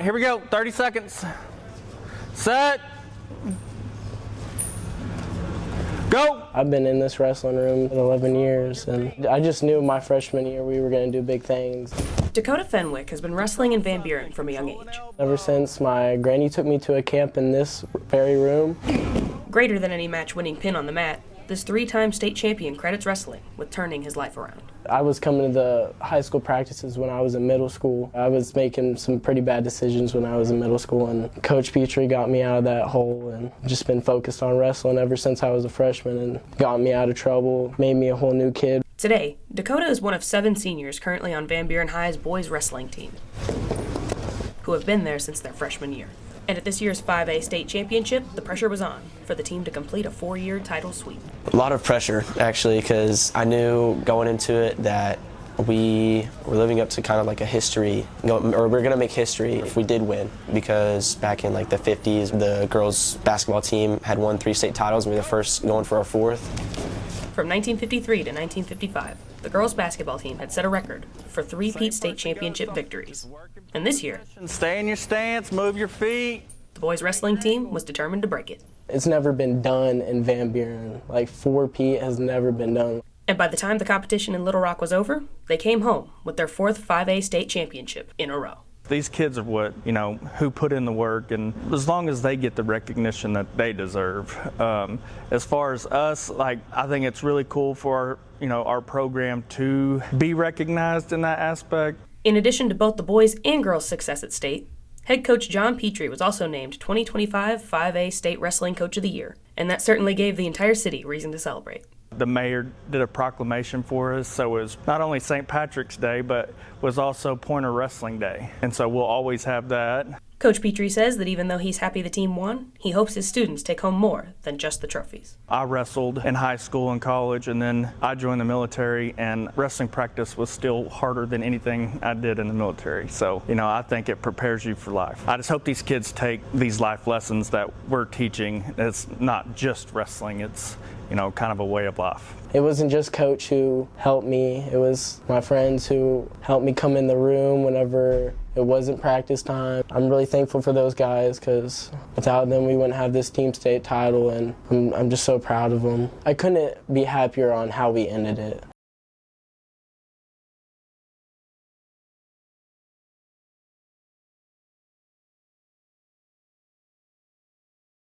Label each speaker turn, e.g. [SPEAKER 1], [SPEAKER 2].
[SPEAKER 1] here we go. 30 seconds. Set. Go!
[SPEAKER 2] I've been in this wrestling room for 11 years, and I just knew my freshman year we were going to do big things.
[SPEAKER 3] Dakota Fenwick has been wrestling in Van Buren from a young age.
[SPEAKER 2] Ever since my granny took me to a camp in this very room.
[SPEAKER 3] Greater than any match-winning pin on the mat, this three-time state champion credits wrestling with turning his life around.
[SPEAKER 2] I was coming to the high school practices when I was in middle school. I was making some pretty bad decisions when I was in middle school, and Coach Petrie got me out of that hole and just been focused on wrestling ever since I was a freshman and got me out of trouble, made me a whole new kid.
[SPEAKER 3] Today, Dakota is one of 7 seniors currently on Van Buren High's boys wrestling team, who have been there since their freshman year. And at this year's 5A state championship, the pressure was on for the team to complete a 4-year title sweep.
[SPEAKER 4] A lot of pressure, actually, because I knew going into it that we were living up to kind of like a history, or we're going to make history if we did win, because back in like the 50s, the girls basketball team had won 3 state titles, and we were the first going for our 4th.
[SPEAKER 3] From 1953 to 1955, the girls' basketball team had set a record for 3-peat state championship victories. And this year,
[SPEAKER 1] Stay in your stance, move your feet.
[SPEAKER 3] the boys' wrestling team was determined to break it.
[SPEAKER 2] It's never been done in Van Buren. Like 4P has never been done.
[SPEAKER 3] And by the time the competition in Little Rock was over, they came home with their 4th 5A state championship in a row.
[SPEAKER 1] These kids are who put in the work, and as long as they get the recognition that they deserve. As far as us, I think it's really cool for our program to be recognized in that aspect.
[SPEAKER 3] In addition to both the boys' and girls' success at state, head coach John Petrie was also named 2025 5A State Wrestling Coach of the Year, and that certainly gave the entire city reason to celebrate.
[SPEAKER 1] The mayor did a proclamation for us, so it was not only St. Patrick's Day, but was also Pointer Wrestling Day, and so we'll always have that.
[SPEAKER 3] Coach Petrie says that even though he's happy the team won, he hopes his students take home more than just the trophies.
[SPEAKER 1] I wrestled in high school and college, and then I joined the military, and wrestling practice was still harder than anything I did in the military. So, I think it prepares you for life. I just hope these kids take these life lessons that we're teaching. It's not just wrestling, it's, kind of a way of life.
[SPEAKER 2] It wasn't just Coach who helped me, it was my friends who helped me come in the room whenever it wasn't practice time. I'm really thankful for those guys, because without them we wouldn't have this team state title, and I'm just so proud of them. I couldn't be happier on how we ended it.